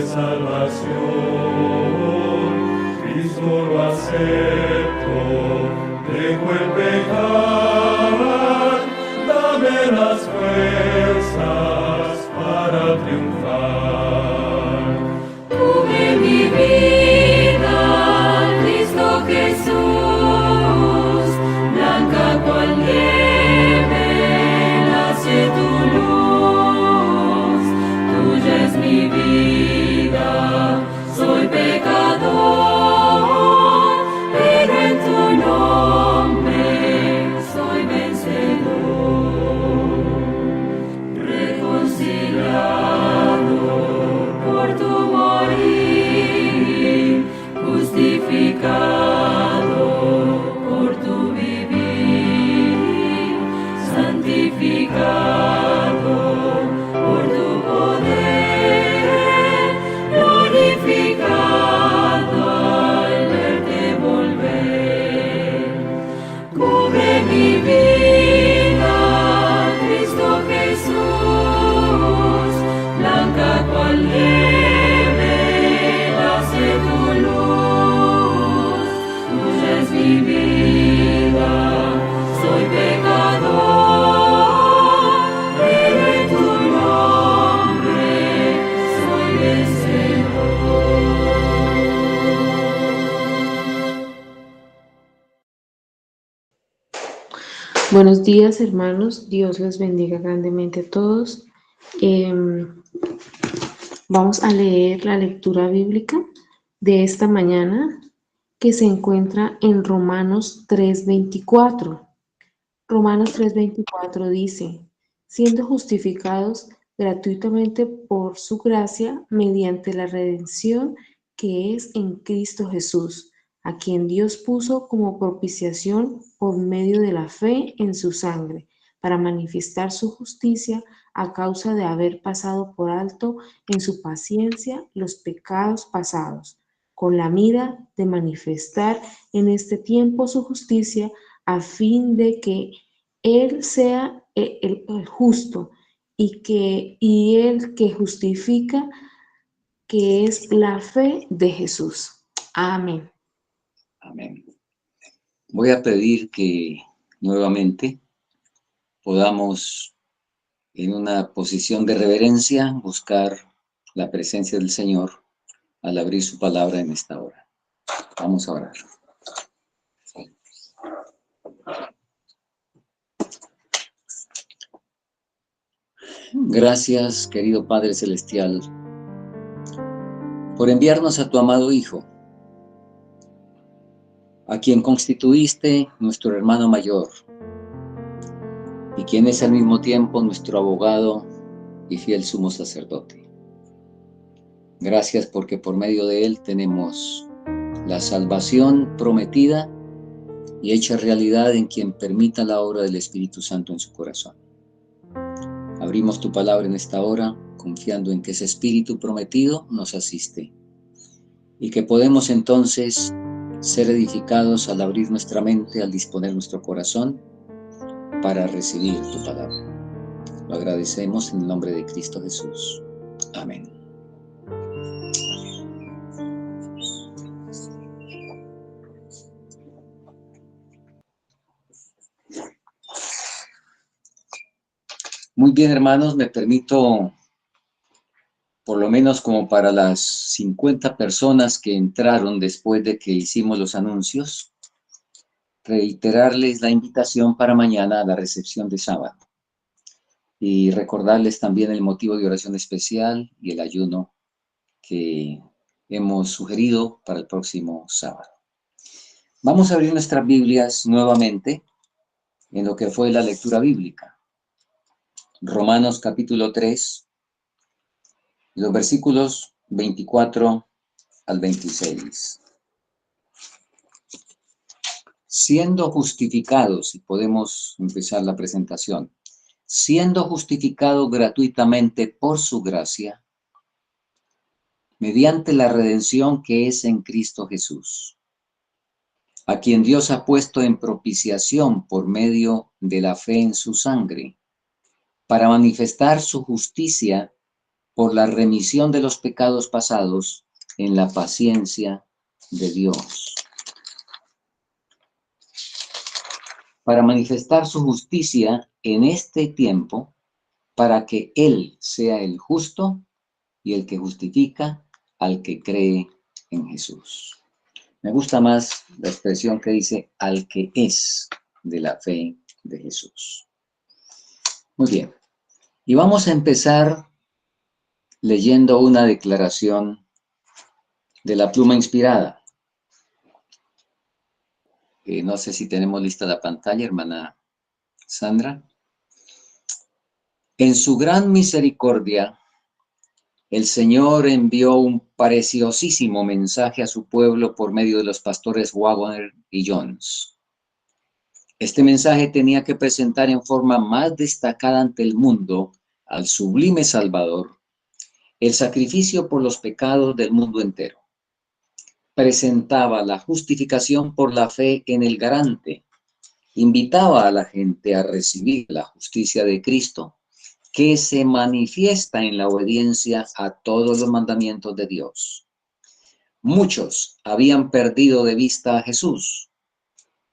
salvación. Cristo lo acepto, dejo el pecar, dame las fuerzas para triunfar. Cubre mi vida, Cristo Jesús, blanca cual nieve, nace tu luz, tuya es mi vida, soy pecador, pero en tu nombre soy vencedor. Reconciliado por tu morir, justificado por tu vivir, santificado por tu poder, glorificado al verte volver. Cubre mi vida, Cristo Jesús, blanca cual nieve, nace tu luz, tuya es mi vida, soy pecador, pero en tu nombre soy vencedor. Buenos días, hermanos. Dios les bendiga grandemente a todos. Vamos a leer la lectura bíblica de esta mañana que se encuentra en Romanos 3:24. Romanos 3:24 dice: siendo justificados gratuitamente por su gracia mediante la redención que es en Cristo Jesús, a quien Dios puso como propiciación por medio de la fe en su sangre, para manifestar su justicia a causa de haber pasado por alto en su paciencia los pecados pasados, con la mira de manifestar en este tiempo su justicia, a fin de que Él sea el justo y el que justifica, que es la fe de Jesús. Amén. Amén. Voy a pedir que nuevamente podamos, en una posición de reverencia, buscar la presencia del Señor al abrir su palabra en esta hora. Vamos a orar. Gracias, querido Padre Celestial, por enviarnos a tu amado Hijo, a quien constituiste nuestro hermano mayor, y quien es al mismo tiempo nuestro abogado y fiel sumo sacerdote. Gracias porque por medio de él tenemos la salvación prometida y hecha realidad en quien permita la obra del Espíritu Santo en su corazón. Abrimos tu palabra en esta hora, confiando en que ese Espíritu prometido nos asiste y que podemos entonces ser edificados al abrir nuestra mente, al disponer nuestro corazón para recibir tu palabra. Lo agradecemos en el nombre de Cristo Jesús. Amén. Muy bien, hermanos, me permito, por lo menos como para las 50 personas que entraron después de que hicimos los anuncios, reiterarles la invitación para mañana a la recepción de sábado y recordarles también el motivo de oración especial y el ayuno que hemos sugerido para el próximo sábado. Vamos a abrir nuestras Biblias nuevamente en lo que fue la lectura bíblica. Romanos capítulo 3, los versículos 24 al 26. Siendo justificados, y podemos empezar la presentación, siendo justificados gratuitamente por su gracia, mediante la redención que es en Cristo Jesús, a quien Dios ha puesto en propiciación por medio de la fe en su sangre, para manifestar su justicia por la remisión de los pecados pasados en la paciencia de Dios, para manifestar su justicia en este tiempo, para que Él sea el justo y el que justifica al que cree en Jesús. Me gusta más la expresión que dice al que es de la fe de Jesús. Muy bien. Y vamos a empezar leyendo una declaración de la pluma inspirada. No sé si tenemos lista la pantalla, hermana Sandra. En su gran misericordia, el Señor envió un preciosísimo mensaje a su pueblo por medio de los pastores Waggoner y Jones. Este mensaje tenía que presentar en forma más destacada ante el mundo al sublime Salvador, el sacrificio por los pecados del mundo entero. Presentaba la justificación por la fe en el garante, invitaba a la gente a recibir la justicia de Cristo, que se manifiesta en la obediencia a todos los mandamientos de Dios. Muchos habían perdido de vista a Jesús.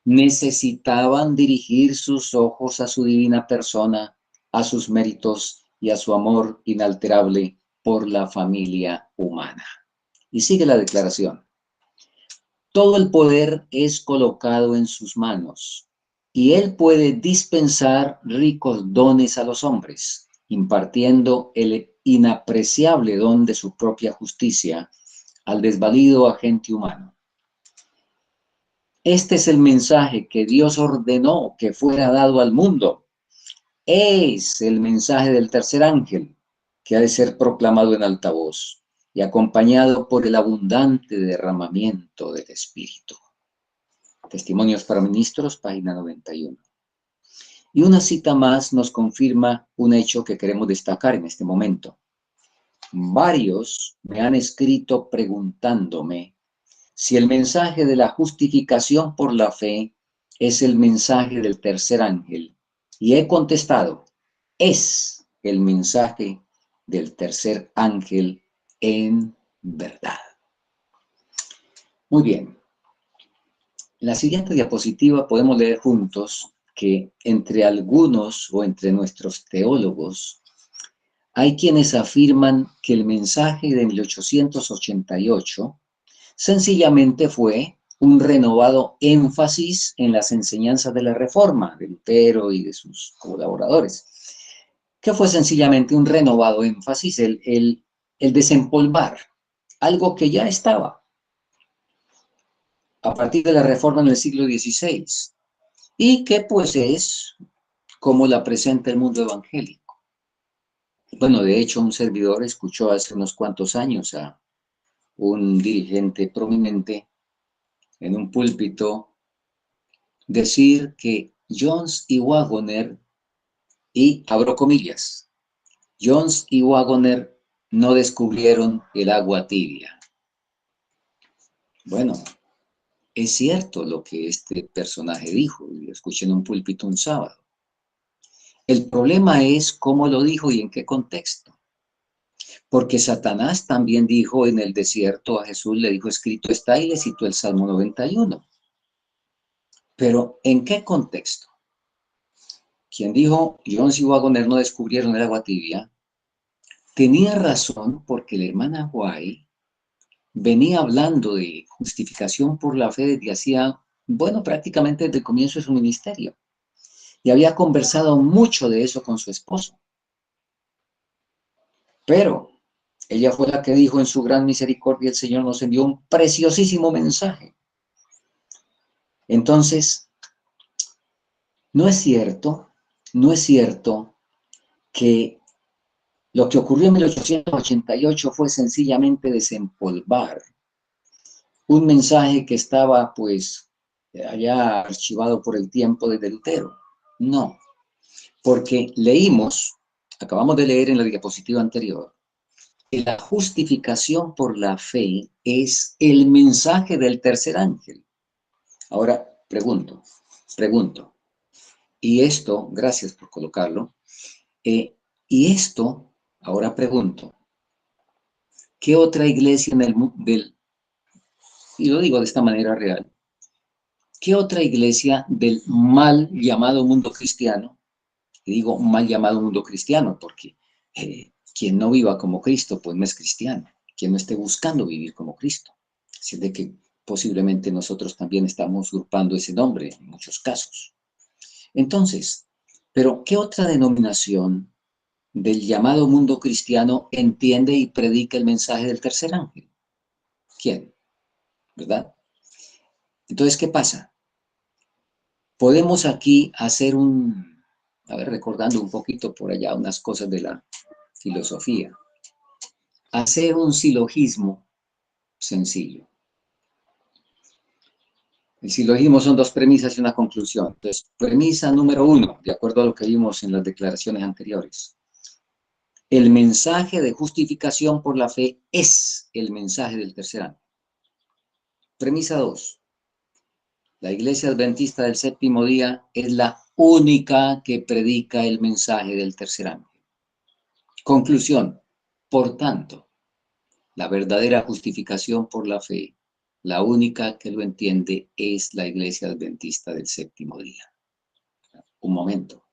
Necesitaban dirigir sus ojos a su divina persona, a sus méritos y a su amor inalterable por la familia humana. Y sigue la declaración. Todo el poder es colocado en sus manos, y Él puede dispensar ricos dones a los hombres, impartiendo el inapreciable don de su propia justicia al desvalido agente humano. Este es el mensaje que Dios ordenó que fuera dado al mundo. Es el mensaje del tercer ángel que ha de ser proclamado en alta voz y acompañado por el abundante derramamiento del Espíritu. Testimonios para Ministros, página 91. Y una cita más nos confirma un hecho que queremos destacar en este momento. Varios me han escrito preguntándome si el mensaje de la justificación por la fe es el mensaje del tercer ángel. Y he contestado, es el mensaje del tercer ángel en verdad. Muy bien. En la siguiente diapositiva podemos leer juntos que entre algunos o entre nuestros teólogos hay quienes afirman que el mensaje de 1888 sencillamente fue un renovado énfasis en las enseñanzas de la Reforma de Lutero y de sus colaboradores, que fue sencillamente un renovado énfasis, el desempolvar algo que ya estaba a partir de la Reforma en el siglo XVI, y que pues es como la presenta el mundo evangélico. Bueno, de hecho, un servidor escuchó hace unos cuantos años a un dirigente prominente en un púlpito decir que Jones y Waggoner, y abro comillas, Jones y Waggoner no descubrieron el agua tibia. Bueno, es cierto lo que este personaje dijo, y lo escuché en un púlpito un sábado. El problema es cómo lo dijo y en qué contexto. Porque Satanás también dijo en el desierto a Jesús, le dijo, escrito está, y le citó el Salmo 91. Pero ¿en qué contexto? Quien dijo, Jones y Waggoner no descubrieron el agua tibia, tenía razón porque la hermana White venía hablando de justificación por la fe desde hacía, bueno, prácticamente desde el comienzo de su ministerio. Y había conversado mucho de eso con su esposo. Pero ella fue la que dijo, en su gran misericordia el Señor nos envió un preciosísimo mensaje. Entonces, no es cierto que lo que ocurrió en 1888 fue sencillamente desempolvar un mensaje que estaba, pues, allá archivado por el tiempo desde Lutero. No, porque acabamos de leer en la diapositiva anterior, que la justificación por la fe es el mensaje del tercer ángel. Ahora, pregunto, y esto, gracias por colocarlo, y esto, ahora pregunto, ¿qué otra iglesia en el mundo, y lo digo de esta manera real, qué otra iglesia del mal llamado mundo cristiano, y digo mal llamado mundo cristiano porque quien no viva como Cristo, pues no es cristiano, quien no esté buscando vivir como Cristo, así de que posiblemente nosotros también estamos usurpando ese nombre en muchos casos. Entonces, pero ¿qué otra denominación del llamado mundo cristiano entiende y predica el mensaje del tercer ángel? ¿Quién? ¿Verdad? Entonces, ¿qué pasa? Podemos aquí hacer recordando un poquito por allá unas cosas de la filosofía, hacer un silogismo sencillo. El silogismo son dos premisas y una conclusión. Entonces, premisa número 1, de acuerdo a lo que vimos en las declaraciones anteriores. El mensaje de justificación por la fe es el mensaje del tercer ángel. Premisa 2. La Iglesia Adventista del Séptimo Día es la única que predica el mensaje del tercer ángel. Conclusión. Por tanto, la verdadera justificación por la fe, la única que lo entiende es la Iglesia Adventista del Séptimo Día. Un momento.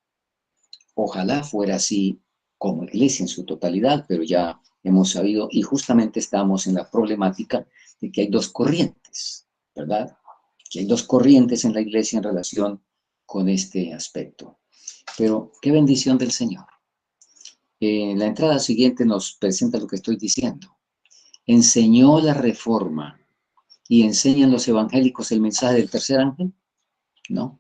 Ojalá fuera así como iglesia en su totalidad, pero ya hemos sabido y justamente estamos en la problemática de que hay dos corrientes, ¿verdad? Que hay dos corrientes en la iglesia en relación con este aspecto. Pero qué bendición del Señor. En la entrada siguiente nos presenta lo que estoy diciendo. ¿Enseñó la Reforma y enseñan los evangélicos el mensaje del tercer ángel? No.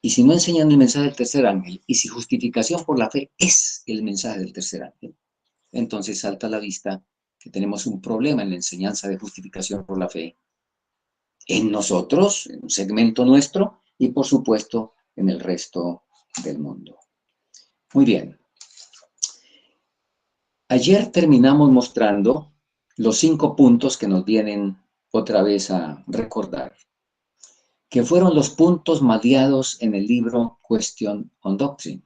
Y si no enseñan el mensaje del tercer ángel, y si justificación por la fe es el mensaje del tercer ángel, entonces salta a la vista que tenemos un problema en la enseñanza de justificación por la fe en nosotros, en un segmento nuestro, y por supuesto en el resto del mundo. Muy bien. Ayer terminamos mostrando los 5 puntos que nos vienen otra vez a recordar, que fueron los puntos mediados en el libro Question on Doctrine.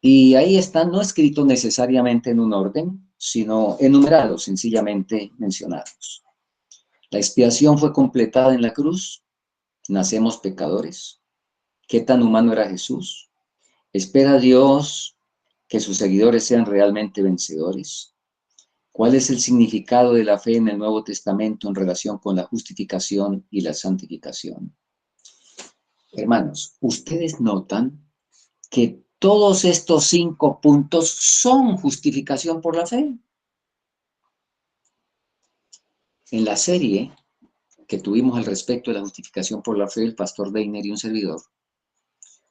Y ahí están, no escritos necesariamente en un orden, sino enumerados, sencillamente mencionados. La expiación fue completada en la cruz, nacemos pecadores. ¿Qué tan humano era Jesús? ¿Espera Dios que sus seguidores sean realmente vencedores? ¿Cuál es el significado de la fe en el Nuevo Testamento en relación con la justificación y la santificación? Hermanos, ustedes notan que todos estos 5 puntos son justificación por la fe. En la serie que tuvimos al respecto de la justificación por la fe, el pastor Deiner y un servidor,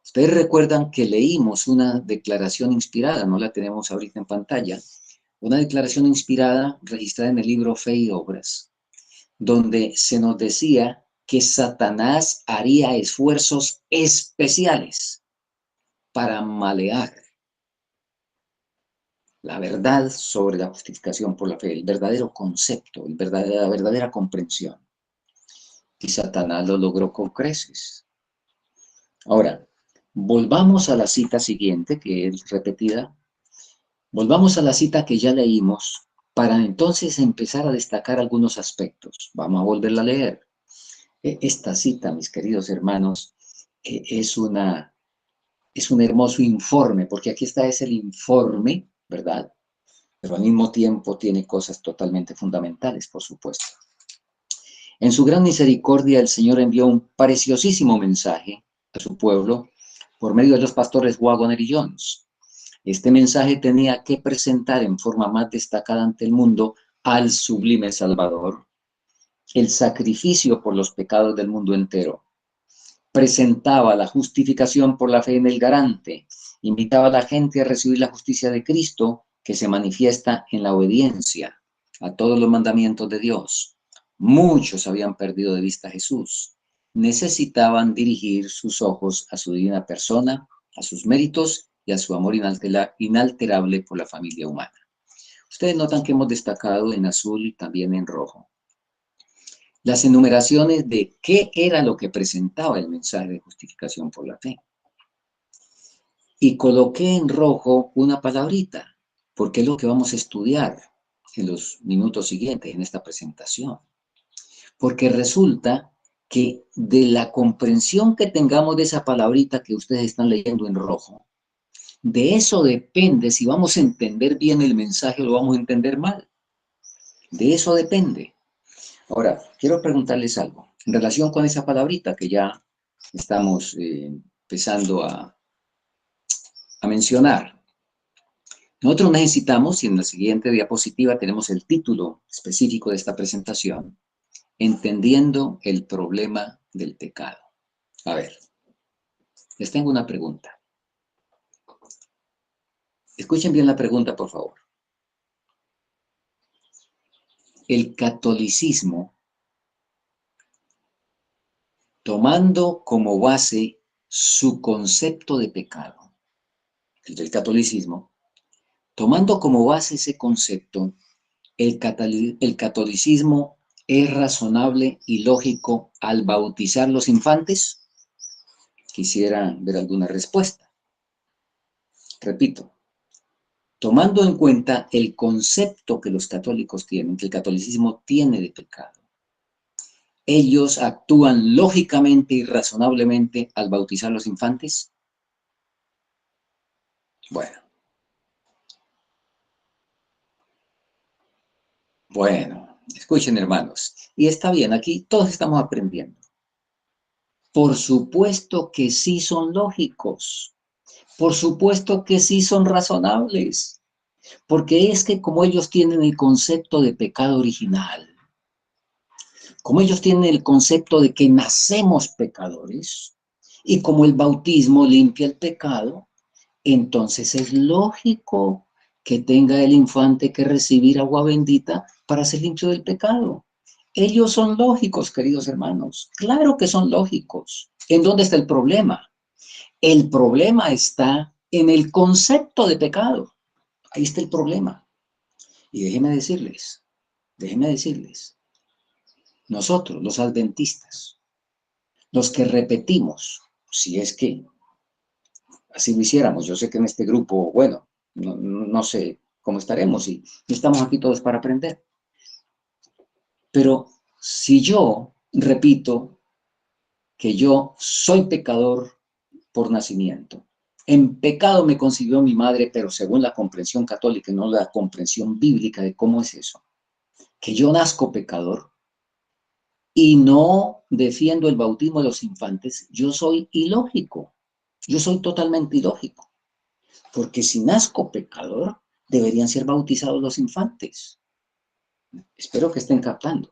ustedes recuerdan que leímos una declaración inspirada, no la tenemos ahorita en pantalla, una declaración inspirada registrada en el libro Fe y Obras, donde se nos decía que Satanás haría esfuerzos especiales para malear la verdad sobre la justificación por la fe, el verdadero concepto, la verdadera comprensión. Y Satanás lo logró con creces. Ahora, volvamos a la cita siguiente, que es repetida. Volvamos a la cita que ya leímos para entonces empezar a destacar algunos aspectos. Vamos a volverla a leer. Esta cita, mis queridos hermanos, es un hermoso informe, porque aquí es el informe, ¿verdad? Pero al mismo tiempo tiene cosas totalmente fundamentales, por supuesto. En su gran misericordia, el Señor envió un preciosísimo mensaje a su pueblo por medio de los pastores Waggoner y Jones. Este mensaje tenía que presentar en forma más destacada ante el mundo al sublime Salvador, el sacrificio por los pecados del mundo entero. Presentaba la justificación por la fe en el garante, invitaba a la gente a recibir la justicia de Cristo que se manifiesta en la obediencia a todos los mandamientos de Dios. Muchos habían perdido de vista a Jesús. Necesitaban dirigir sus ojos a su divina persona, a sus méritos y a su amor inalterable por la familia humana. Ustedes notan que hemos destacado en azul y también en rojo las enumeraciones de qué era lo que presentaba el mensaje de justificación por la fe. Y coloqué en rojo una palabrita, porque es lo que vamos a estudiar en los minutos siguientes en esta presentación. Porque resulta que de la comprensión que tengamos de esa palabrita que ustedes están leyendo en rojo, de eso depende si vamos a entender bien el mensaje o lo vamos a entender mal. De eso depende. Ahora, quiero preguntarles algo. En relación con esa palabrita que ya estamos empezando a mencionar. Nosotros necesitamos, y en la siguiente diapositiva tenemos el título específico de esta presentación, Entendiendo el problema del pecado. A ver, les tengo una pregunta. Escuchen bien la pregunta, por favor. El catolicismo, tomando como base su concepto de pecado, el del catolicismo, tomando como base ese concepto, el catolicismo es razonable y lógico al bautizar los infantes. Quisiera ver alguna respuesta. Repito, tomando en cuenta el concepto que los católicos tienen, que el catolicismo tiene de pecado, ¿ellos actúan lógicamente y razonablemente al bautizar los infantes? Bueno, escuchen, hermanos, y está bien, aquí todos estamos aprendiendo. Por supuesto que sí son lógicos, por supuesto que sí son razonables, porque es que como ellos tienen el concepto de pecado original, como ellos tienen el concepto de que nacemos pecadores, y como el bautismo limpia el pecado, entonces es lógico que tenga el infante que recibir agua bendita para ser limpio del pecado. Ellos son lógicos, queridos hermanos. Claro que son lógicos. ¿En dónde está el problema? El problema está en el concepto de pecado. Ahí está el problema. Y déjenme decirles, nosotros, los adventistas, los que repetimos, si es que así lo hiciéramos, yo sé que en este grupo, bueno, no sé cómo estaremos y estamos aquí todos para aprender. Pero si yo repito que yo soy pecador por nacimiento, en pecado me concibió mi madre, pero según la comprensión católica y no la comprensión bíblica de cómo es eso, que yo nazco pecador y no defiendo el bautismo de los infantes, yo soy ilógico, yo soy totalmente ilógico, porque si nazco pecador, deberían ser bautizados los infantes. Espero que estén captando.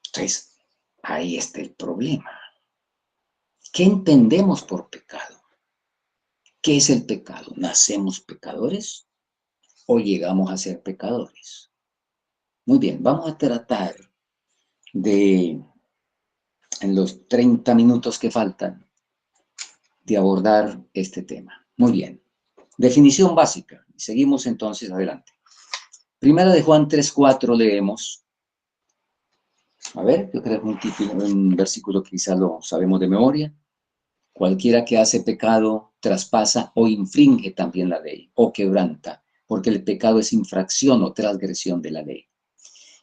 Entonces, ahí está el problema. ¿Qué entendemos por pecado? ¿Qué es el pecado? ¿Nacemos pecadores o llegamos a ser pecadores? Muy bien, vamos a tratar de, en los 30 minutos que faltan, de abordar este tema. Muy bien. Definición básica. Seguimos entonces adelante. Primera de Juan 3:4 leemos. A ver, yo creo que un versículo que quizá lo sabemos de memoria. Cualquiera que hace pecado traspasa o infringe también la ley, o quebranta, porque el pecado es infracción o transgresión de la ley.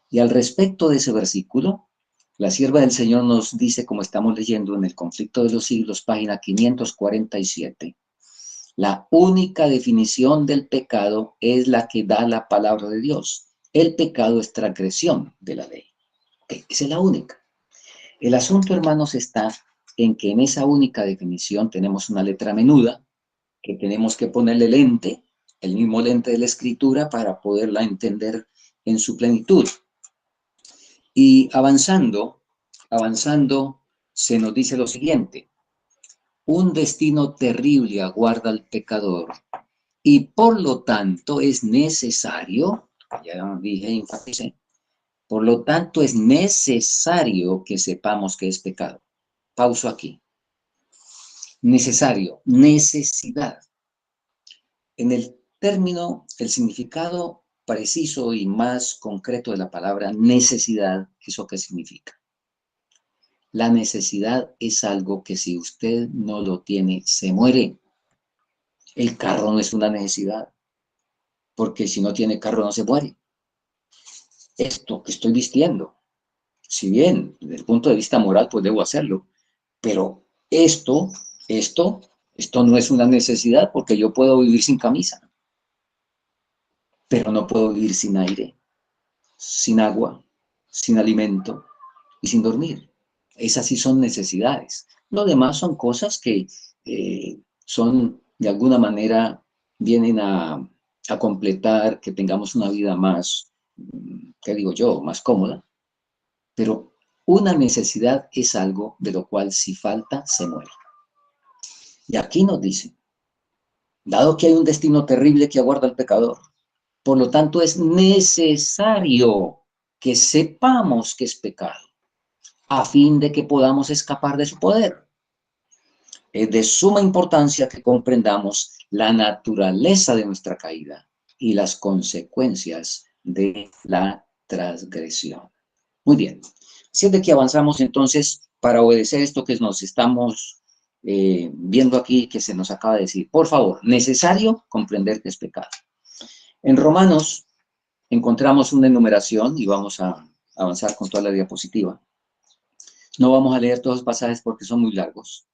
Y al respecto de ese versículo, la sierva del Señor nos dice, como estamos leyendo en el Conflicto de los Siglos, página 547, la única definición del pecado es la que da la palabra de Dios. El pecado es transgresión de la ley. Esa es la única. El asunto, hermanos, está en que en esa única definición tenemos una letra menuda que tenemos que ponerle lente, el mismo lente de la escritura para poderla entender en su plenitud. Y avanzando, se nos dice lo siguiente: un destino terrible aguarda al pecador y por lo tanto es necesario, ya dije, enfaticé, por lo tanto es necesario que sepamos que es pecado. Pauso aquí. Necesario, necesidad. En el término, el significado preciso y más concreto de la palabra necesidad, ¿eso qué significa? La necesidad es algo que si usted no lo tiene, se muere. El carro no es una necesidad. porque si no tiene carro no se muere. Esto que estoy vistiendo, si bien desde el punto de vista moral pues debo hacerlo, pero esto no es una necesidad porque yo puedo vivir sin camisa, pero no puedo vivir sin aire, sin agua, sin alimento y sin dormir. Esas sí son necesidades. Lo demás son cosas que son, de alguna manera, vienen a completar que tengamos una vida más, ¿qué digo yo?, más cómoda. Pero una necesidad es algo de lo cual si falta, se muere. Y aquí nos dice, dado que hay un destino terrible que aguarda al pecador, por lo tanto es necesario que sepamos que es pecado, a fin de que podamos escapar de su poder. Es de suma importancia que comprendamos la naturaleza de nuestra caída y las consecuencias de la transgresión. Muy bien. Así es de que avanzamos entonces para obedecer esto que nos estamos viendo aquí, que se nos acaba de decir. Por favor, necesario comprender que es pecado. En Romanos encontramos una enumeración y vamos a avanzar con toda la diapositiva. No vamos a leer todos los pasajes porque son muy largos,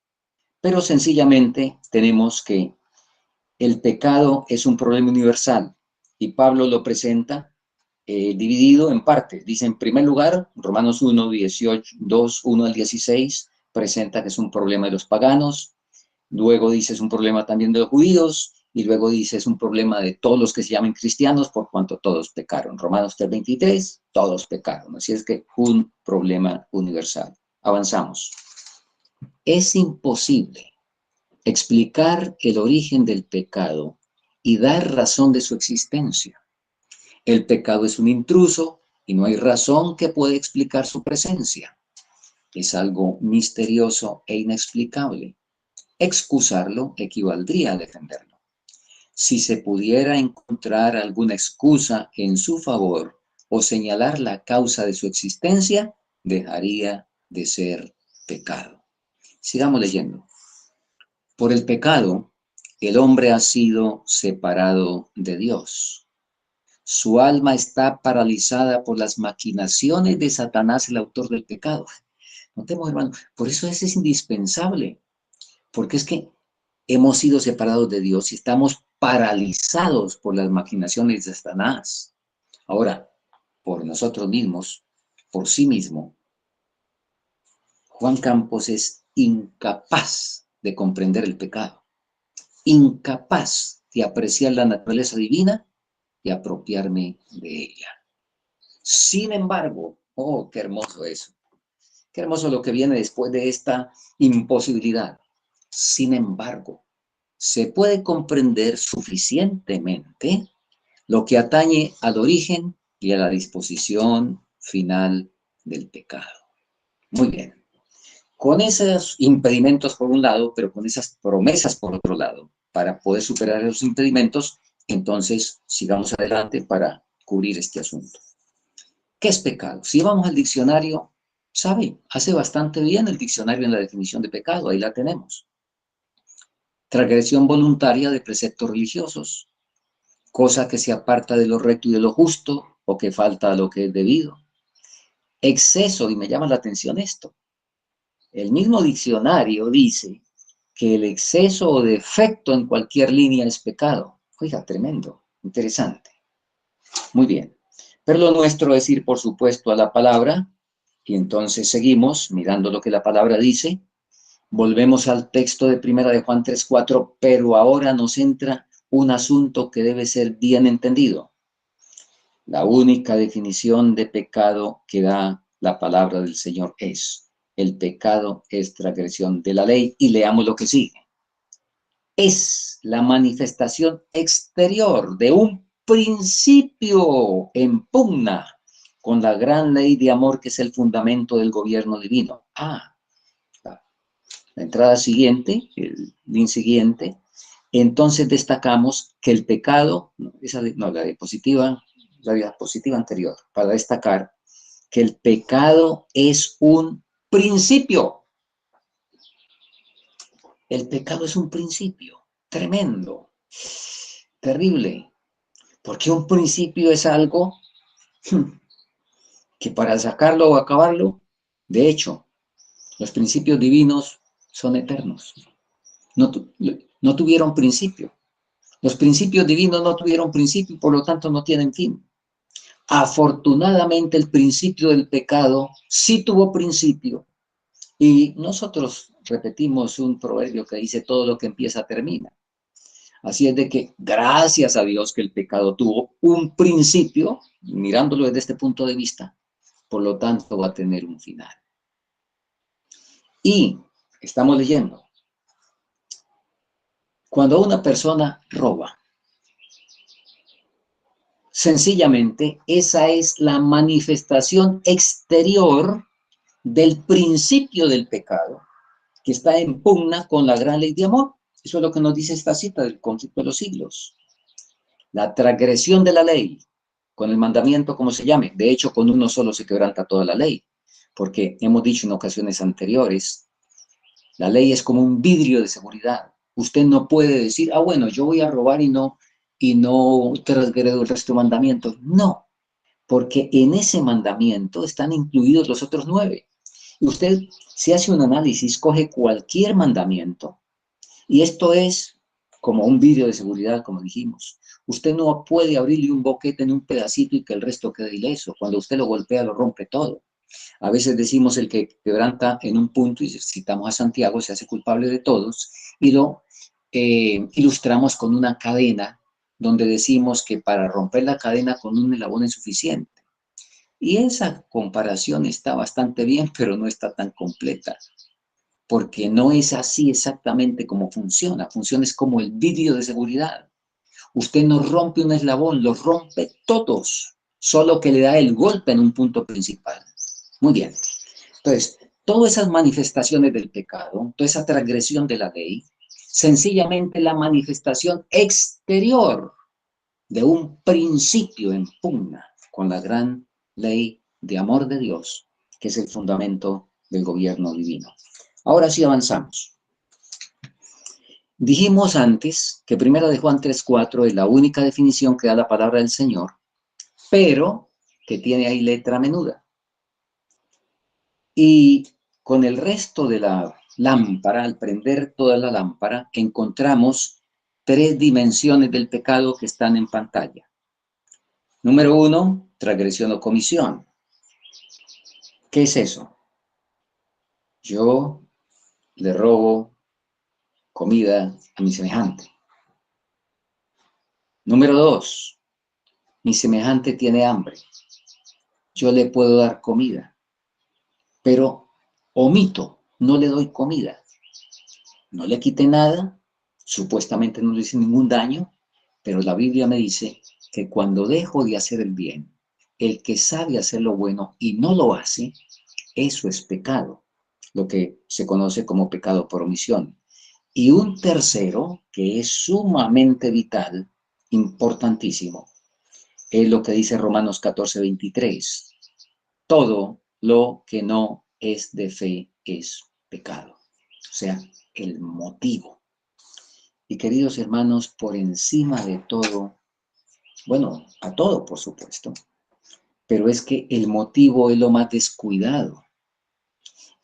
pero sencillamente tenemos que el pecado es un problema universal y Pablo lo presenta dividido en partes. Dice, en primer lugar, Romanos 1, 18, 2, 1 al 16, presenta que es un problema de los paganos. Luego dice, es un problema también de los judíos. Y luego dice, es un problema de todos los que se llaman cristianos, por cuanto todos pecaron. Romanos 3, 23, todos pecaron. Así es que un problema universal. Avanzamos. Es imposible explicar el origen del pecado y dar razón de su existencia. El pecado es un intruso y no hay razón que pueda explicar su presencia. Es algo misterioso e inexplicable. Excusarlo equivaldría a defenderlo. Si se pudiera encontrar alguna excusa en su favor o señalar la causa de su existencia, dejaría de ser pecado. Sigamos leyendo. Por el pecado, el hombre ha sido separado de Dios. Su alma está paralizada por las maquinaciones de Satanás, el autor del pecado. Notemos, hermano, por eso es indispensable, porque es que hemos sido separados de Dios y estamos paralizados por las maquinaciones de Satanás. Ahora, por nosotros mismos, por sí mismo, Juan Campos es incapaz de comprender el pecado, incapaz de apreciar la naturaleza divina y apropiarme de ella. Sin embargo, oh, qué hermoso eso. Qué hermoso lo que viene después de esta imposibilidad. Sin embargo, se puede comprender suficientemente lo que atañe al origen y a la disposición final del pecado. Muy bien. Con esos impedimentos por un lado, pero con esas promesas por otro lado, para poder superar esos impedimentos, entonces sigamos adelante para cubrir este asunto. ¿Qué es pecado? Si vamos al diccionario, sabe, hace bastante bien el diccionario en la definición de pecado, ahí la tenemos. Transgresión voluntaria de preceptos religiosos, cosa que se aparta de lo recto y de lo justo, o que falta a lo que es debido. Exceso, y me llama la atención esto. El mismo diccionario dice que el exceso o defecto en cualquier línea es pecado. Oiga, tremendo, interesante. Muy bien. Pero lo nuestro es ir, por supuesto, a la palabra, y entonces seguimos mirando lo que la palabra dice. Volvemos al texto de 1 de Juan 3:4, pero ahora nos entra un asunto que debe ser bien entendido. La única definición de pecado que da la palabra del Señor es: el pecado es transgresión de la ley, y leamos lo que sigue. Es la manifestación exterior de un principio en pugna con la gran ley de amor que es el fundamento del gobierno divino. La entrada siguiente, el link siguiente, entonces destacamos que el pecado, la diapositiva anterior, para destacar que el pecado es un principio. El pecado es un principio tremendo, terrible. Porque un principio es algo que para sacarlo o acabarlo, de hecho, los principios divinos son eternos. No, no tuvieron principio. Los principios divinos no tuvieron principio y por lo tanto no tienen fin. Afortunadamente el principio del pecado sí tuvo principio. Y nosotros repetimos un proverbio que dice todo lo que empieza termina. Así es de que gracias a Dios que el pecado tuvo un principio, mirándolo desde este punto de vista, por lo tanto va a tener un final. Y estamos leyendo, cuando una persona roba, sencillamente esa es la manifestación exterior del principio del pecado que está en pugna con la gran ley de amor. Eso es lo que nos dice esta cita del conflicto de los siglos. La transgresión de la ley, con el mandamiento como se llame, de hecho con uno solo se quebranta toda la ley, porque hemos dicho en ocasiones anteriores, la ley es como un vidrio de seguridad. Usted no puede decir, bueno, yo voy a robar y no transgredo el resto de mandamientos. No, porque en ese mandamiento están incluidos los otros 9. Usted, si hace un análisis, coge cualquier mandamiento, y esto es como un vidrio de seguridad, como dijimos. Usted no puede abrirle un boquete en un pedacito y que el resto quede ileso. Cuando usted lo golpea, lo rompe todo. A veces decimos el que quebranta en un punto, y citamos a Santiago, se hace culpable de todos, y lo ilustramos con una cadena, donde decimos que para romper la cadena con un eslabón es suficiente. Y esa comparación está bastante bien, pero no está tan completa, porque no es así exactamente como funciona. Funciona es como el vidrio de seguridad. Usted no rompe un eslabón, los rompe todos, solo que le da el golpe en un punto principal. Muy bien. Entonces, todas esas manifestaciones del pecado, toda esa transgresión de la ley, sencillamente la manifestación exterior de un principio en pugna con la gran ley de amor de Dios, que es el fundamento del gobierno divino. Ahora sí avanzamos. Dijimos antes que 1 de Juan 3:4 es la única definición que da la palabra del Señor, pero que tiene ahí letra menuda. Y con el resto de la lámpara, al prender toda la lámpara, encontramos 3 dimensiones del pecado que están en pantalla. Número 1, transgresión o comisión. ¿Qué es eso? Yo le robo comida a mi semejante. Número 2, mi semejante tiene hambre. Yo le puedo dar comida, pero omito, no le doy comida. No le quité nada, supuestamente no le hice ningún daño, pero la Biblia me dice que cuando dejo de hacer el bien, el que sabe hacer lo bueno y no lo hace, eso es pecado, lo que se conoce como pecado por omisión. Y un tercero, que es sumamente vital, importantísimo, es lo que dice Romanos 14:23. Todo lo que no es de fe es pecado. O sea, el motivo. Y queridos hermanos, por encima de todo, bueno, a todo por supuesto, pero es que el motivo es lo más descuidado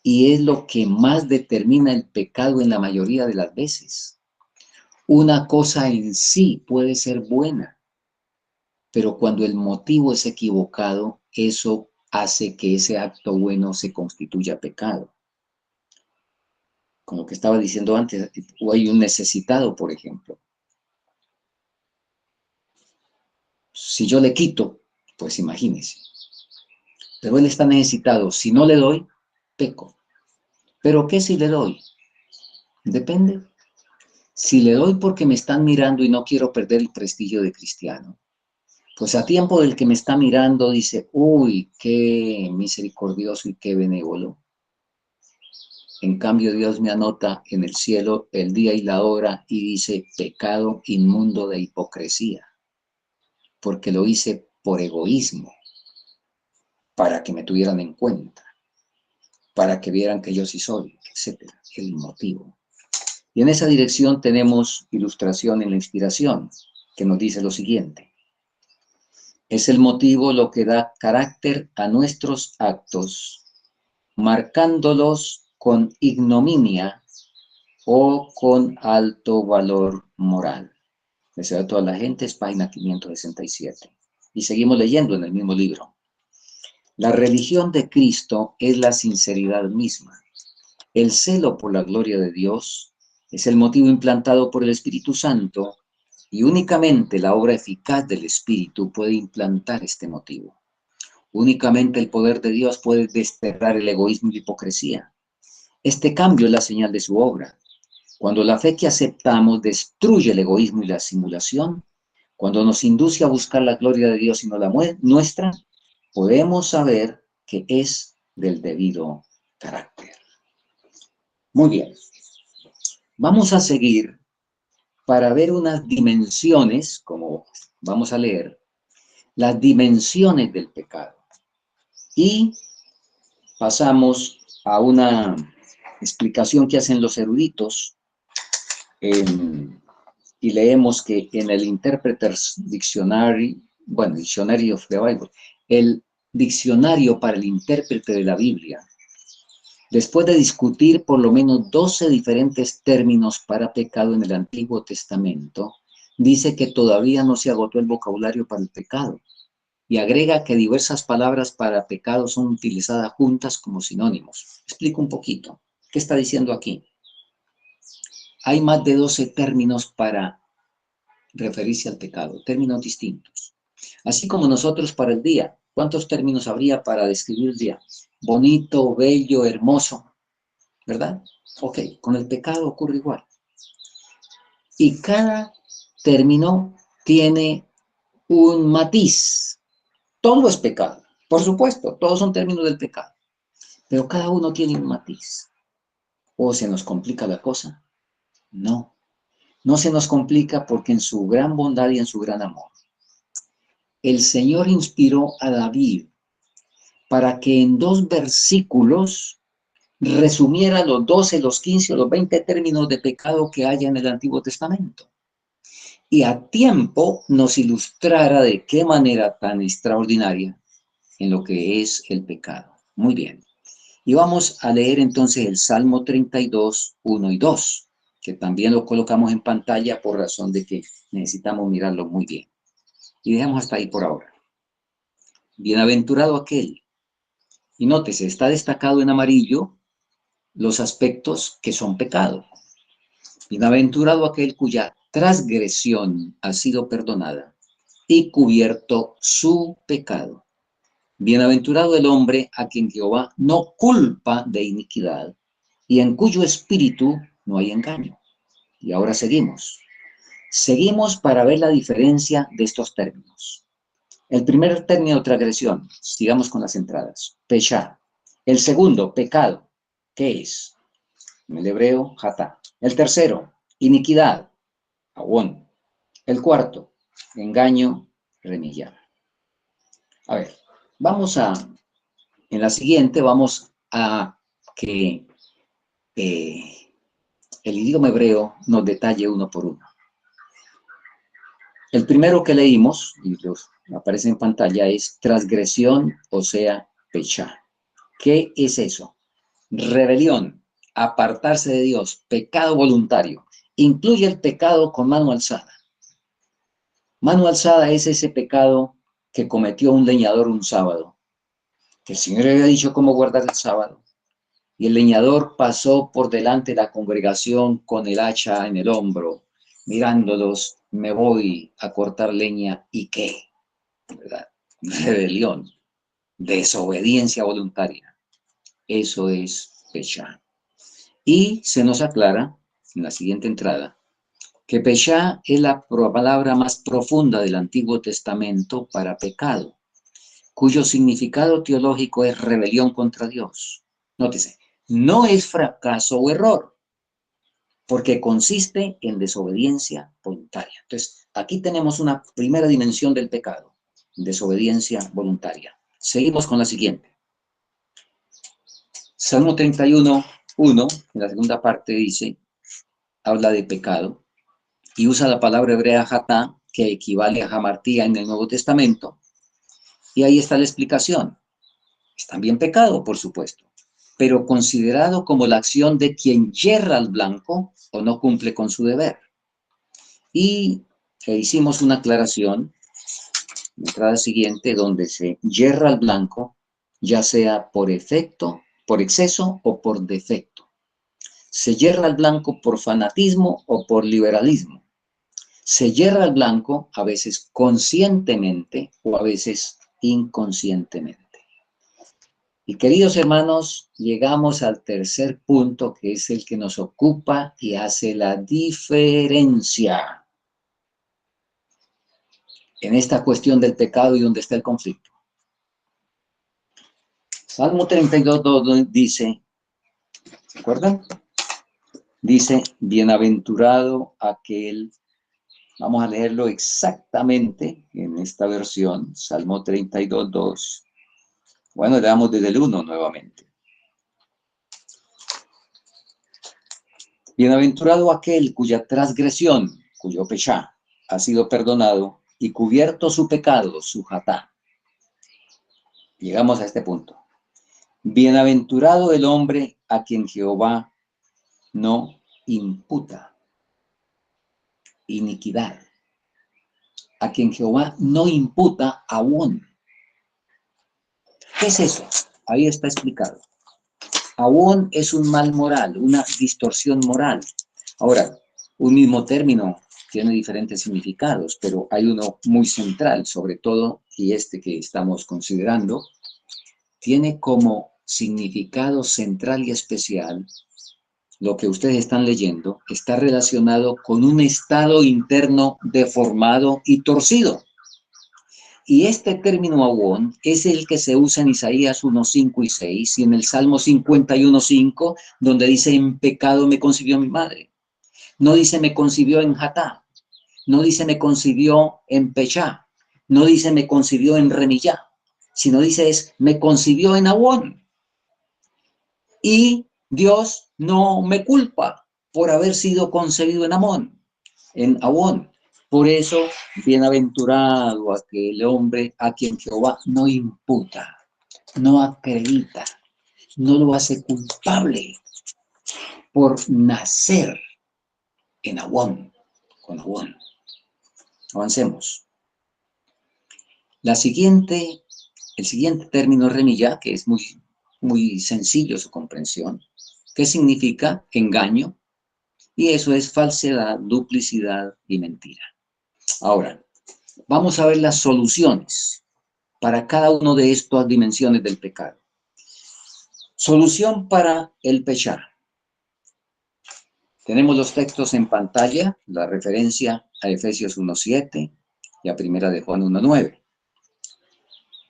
y es lo que más determina el pecado en la mayoría de las veces. Una cosa en sí puede ser buena, pero cuando el motivo es equivocado, eso hace que ese acto bueno se constituya pecado. Como que estaba diciendo antes, o hay un necesitado, por ejemplo. Si yo le quito, pues imagínese. Pero él está necesitado. Si no le doy, peco. ¿Pero qué si le doy? Depende. Si le doy porque me están mirando y no quiero perder el prestigio de cristiano, pues a tiempo del que me está mirando dice, uy, qué misericordioso y qué benévolo. En cambio, Dios me anota en el cielo el día y la hora y dice, pecado inmundo de hipocresía, porque lo hice por egoísmo, para que me tuvieran en cuenta, para que vieran que yo sí soy, etc. El motivo. Y en esa dirección tenemos ilustración en la inspiración, que nos dice lo siguiente. Es el motivo lo que da carácter a nuestros actos, marcándolos con ignominia o con alto valor moral. Deseo a toda la gente, es página 567. Y seguimos leyendo en el mismo libro. La religión de Cristo es la sinceridad misma. El celo por la gloria de Dios es el motivo implantado por el Espíritu Santo y únicamente la obra eficaz del Espíritu puede implantar este motivo. Únicamente el poder de Dios puede desterrar el egoísmo y la hipocresía. Este cambio es la señal de su obra. Cuando la fe que aceptamos destruye el egoísmo y la simulación, cuando nos induce a buscar la gloria de Dios y no la nuestra, podemos saber que es del debido carácter. Muy bien. Vamos a seguir para ver unas dimensiones, como vamos a leer, las dimensiones del pecado. Y pasamos a una explicación que hacen los eruditos y leemos que en el Interpreter's Dictionary, Dictionary of the Bible, el diccionario para el intérprete de la Biblia, después de discutir por lo menos 12 diferentes términos para pecado en el Antiguo Testamento, dice que todavía no se agotó el vocabulario para el pecado y agrega que diversas palabras para pecado son utilizadas juntas como sinónimos. Explico un poquito. ¿Qué está diciendo aquí? Hay más de 12 términos para referirse al pecado, términos distintos. Así como nosotros para el día. ¿Cuántos términos habría para describir el día? Bonito, bello, hermoso, ¿verdad? Ok, con el pecado ocurre igual. Y cada término tiene un matiz. Todo es pecado, por supuesto, todos son términos del pecado, pero cada uno tiene un matiz. ¿O se nos complica la cosa? No, no se nos complica porque en su gran bondad y en su gran amor, el Señor inspiró a David para que en 2 versículos resumiera los 12, los 15 o los 20 términos de pecado que haya en el Antiguo Testamento. Y a tiempo nos ilustrara de qué manera tan extraordinaria en lo que es el pecado. Muy bien. Y vamos a leer entonces el Salmo 32, 1 y 2, que también lo colocamos en pantalla por razón de que necesitamos mirarlo muy bien. Y dejamos hasta ahí por ahora. Bienaventurado aquel. Y nótese, está destacado en amarillo los aspectos que son pecado. Bienaventurado aquel cuya transgresión ha sido perdonada y cubierto su pecado. Bienaventurado el hombre a quien Jehová no culpa de iniquidad y en cuyo espíritu no hay engaño. Y ahora seguimos. Seguimos para ver la diferencia de estos términos. El primer término, transgresión. Sigamos con las entradas. Peshá. El segundo, pecado. ¿Qué es? En el hebreo, hatá. El tercero, iniquidad. Awón. El cuarto, engaño, remillar. A ver, en la siguiente vamos a que el idioma hebreo nos detalle uno por uno. El primero que leímos, y aparece en pantalla, es transgresión, o sea, pechá. ¿Qué es eso? Rebelión, apartarse de Dios, pecado voluntario. Incluye el pecado con mano alzada. Mano alzada es ese pecado que cometió un leñador un sábado, que el Señor había dicho cómo guardar el sábado. Y el leñador pasó por delante de la congregación con el hacha en el hombro, mirándolos, me voy a cortar leña, ¿y qué? ¿Verdad? Rebelión, desobediencia voluntaria. Eso es pechá. Y se nos aclara, en la siguiente entrada, que pechá es la palabra más profunda del Antiguo Testamento para pecado, cuyo significado teológico es rebelión contra Dios. Nótese, no es fracaso o error, porque consiste en desobediencia voluntaria. Entonces, aquí tenemos una primera dimensión del pecado, desobediencia voluntaria. Seguimos con la siguiente. Salmo 31, 1, en la segunda parte dice, habla de pecado, y usa la palabra hebrea hatá, que equivale a hamartía en el Nuevo Testamento, Y ahí está la explicación. Es también pecado, por supuesto, pero considerado como la acción de quien yerra al blanco o no cumple con su deber. Y hicimos una aclaración en la entrada siguiente donde se yerra al blanco, ya sea por efecto, por exceso o por defecto. Se yerra al blanco por fanatismo o por liberalismo. Se yerra al blanco a veces conscientemente o a veces inconscientemente. Y queridos hermanos, llegamos al tercer punto, que es el que nos ocupa y hace la diferencia en esta cuestión del pecado y donde está el conflicto. Salmo 32:2 dice, ¿se acuerdan? Dice, bienaventurado aquel, vamos a leerlo exactamente en esta versión, Salmo 32:2. Bueno, le damos desde el 1 nuevamente. Bienaventurado aquel cuya transgresión, cuyo pechá, ha sido perdonado y cubierto su pecado, su jatá. Llegamos a este punto. Bienaventurado el hombre a quien Jehová no imputa iniquidad, a quien Jehová no imputa avón. ¿Qué es eso? Ahí está explicado. Avón es un mal moral, una distorsión moral. Ahora, un mismo término tiene diferentes significados, pero hay uno muy central, sobre todo, y este que estamos considerando, tiene como significado central y especial, lo que ustedes están leyendo, está relacionado con un estado interno deformado y torcido. Y este término avón es el que se usa en Isaías 1:5 y 6 y en el Salmo 51:5, donde dice, en pecado me concibió mi madre. No dice me concibió en jatá, no dice me concibió en pechá, no dice me concibió en remillá, sino dice es me concibió en avón. Y Dios no me culpa por haber sido concebido en avón. Por eso, bienaventurado aquel hombre a quien Jehová no imputa, no acredita, no lo hace culpable por nacer en avón, con avón. Avancemos. El siguiente término remillá, que es muy sencillo su comprensión, que significa engaño, y eso es falsedad, duplicidad y mentira. Ahora, vamos a ver las soluciones para cada una de estas dimensiones del pecado. Solución para el pechar. Tenemos los textos en pantalla, la referencia a Efesios 1:7 y a 1 de Juan 1:9,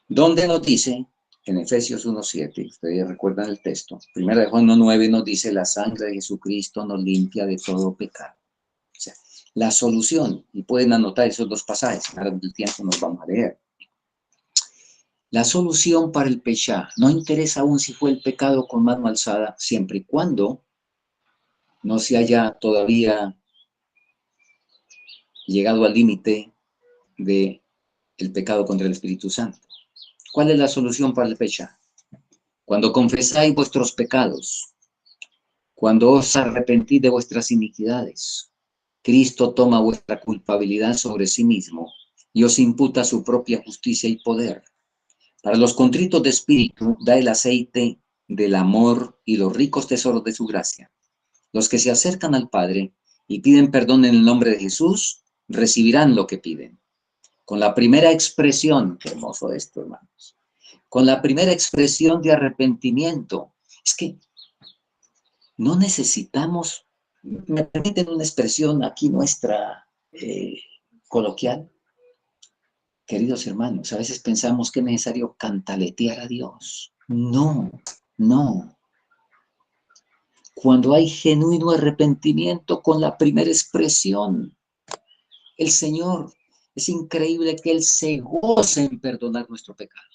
donde nos dice, en Efesios 1:7, ustedes recuerdan el texto, 1 de Juan 1:9 nos dice, la sangre de Jesucristo nos limpia de todo pecado. O sea, la solución, y pueden anotar esos dos pasajes, ahora del tiempo nos vamos a leer. La solución para el pechá, no interesa aún si fue el pecado con mano alzada, siempre y cuando no se haya todavía llegado al límite del pecado contra el Espíritu Santo. ¿Cuál es la solución para el pechá? Cuando confesáis vuestros pecados, cuando os arrepentís de vuestras iniquidades, Cristo toma vuestra culpabilidad sobre sí mismo y os imputa su propia justicia y poder. Para los contritos de espíritu, da el aceite del amor y los ricos tesoros de su gracia. Los que se acercan al Padre y piden perdón en el nombre de Jesús, recibirán lo que piden. Con la primera expresión, qué hermoso esto, hermanos, con la primera expresión de arrepentimiento, es que no necesitamos, me permiten una expresión aquí nuestra coloquial. Queridos hermanos, a veces pensamos que es necesario cantaletear a Dios. No, no. Cuando hay genuino arrepentimiento con la primera expresión, el Señor, es increíble que Él se goce en perdonar nuestro pecado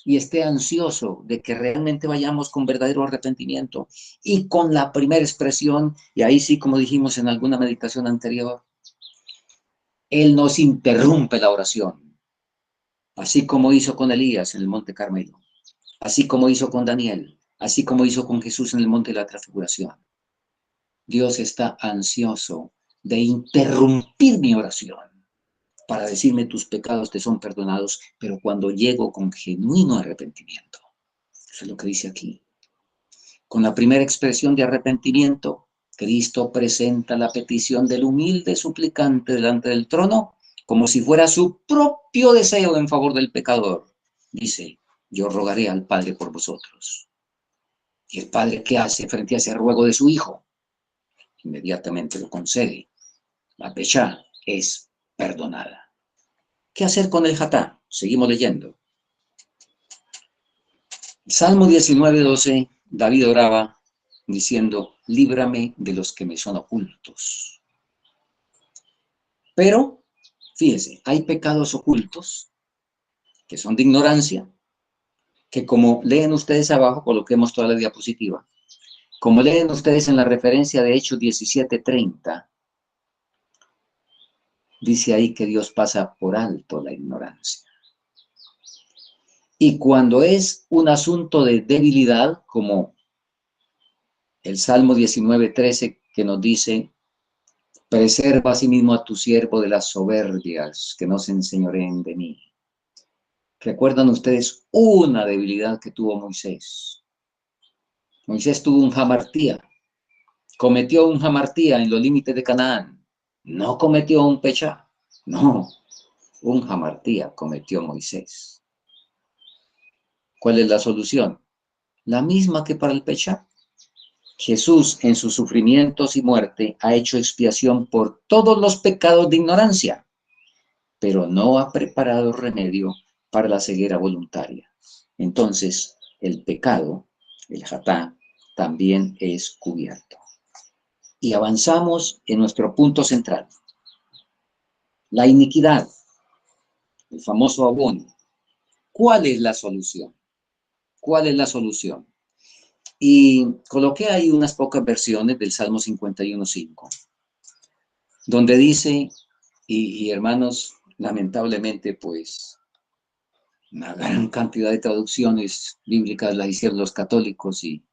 y esté ansioso de que realmente vayamos con verdadero arrepentimiento y con la primera expresión, y ahí sí, como dijimos en alguna meditación anterior, Él nos interrumpe la oración. así como hizo con Elías en el Monte Carmelo, así como hizo con Daniel, así como hizo con Jesús en el Monte de la Transfiguración. Dios está ansioso de interrumpir mi oración para decirme tus pecados te son perdonados, pero cuando llego con genuino arrepentimiento. Eso es lo que dice aquí. Con la primera expresión de arrepentimiento, Cristo presenta la petición del humilde suplicante delante del trono como si fuera su propio deseo en favor del pecador. Dice, yo rogaré al Padre por vosotros. ¿Y el Padre qué hace frente a ese ruego de su Hijo? Inmediatamente lo concede. La pechá es perdonada. ¿Qué hacer con el jatá? Seguimos leyendo. Salmo 19:12, David oraba diciendo, líbrame de los que me son ocultos. Pero, fíjense, hay pecados ocultos que son de ignorancia, que como leen ustedes abajo, coloquemos toda la diapositiva, como leen ustedes en la referencia de Hechos 17:30, dice ahí que Dios pasa por alto la ignorancia. Y cuando es un asunto de debilidad, como el Salmo 19:13 que nos dice, preserva a sí mismo a tu siervo de las soberbias, que no se enseñoreen de mí. ¿Recuerdan ustedes una debilidad que tuvo Moisés? Moisés tuvo un hamartía, cometió un hamartía en los límites de Canaán, no cometió un pechá, no, un hamartía cometió Moisés. ¿Cuál es la solución? La misma que para el pechá. Jesús en sus sufrimientos y muerte ha hecho expiación por todos los pecados de ignorancia, pero no ha preparado remedio para la ceguera voluntaria. Entonces, el pecado, el jatá, también es cubierto. Y avanzamos en nuestro punto central. La iniquidad, el famoso abono. ¿Cuál es la solución? ¿Cuál es la solución? Y coloqué ahí unas pocas versiones del Salmo 51:5, donde dice, y hermanos, lamentablemente, pues, una gran cantidad de traducciones bíblicas las hicieron los católicos y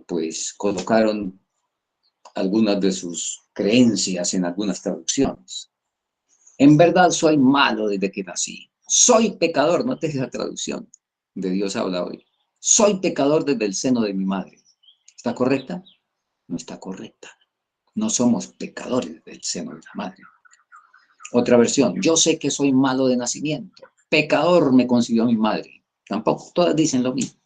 pues colocaron algunas de sus creencias en algunas traducciones. En verdad soy malo desde que nací. Soy pecador, no te la traducción de Dios habla hoy. Soy pecador desde el seno de mi madre. ¿Está correcta? No está correcta. No somos pecadores del seno de la madre. Otra versión, yo sé que soy malo de nacimiento. Pecador me concibió mi madre. Tampoco, todas dicen lo mismo.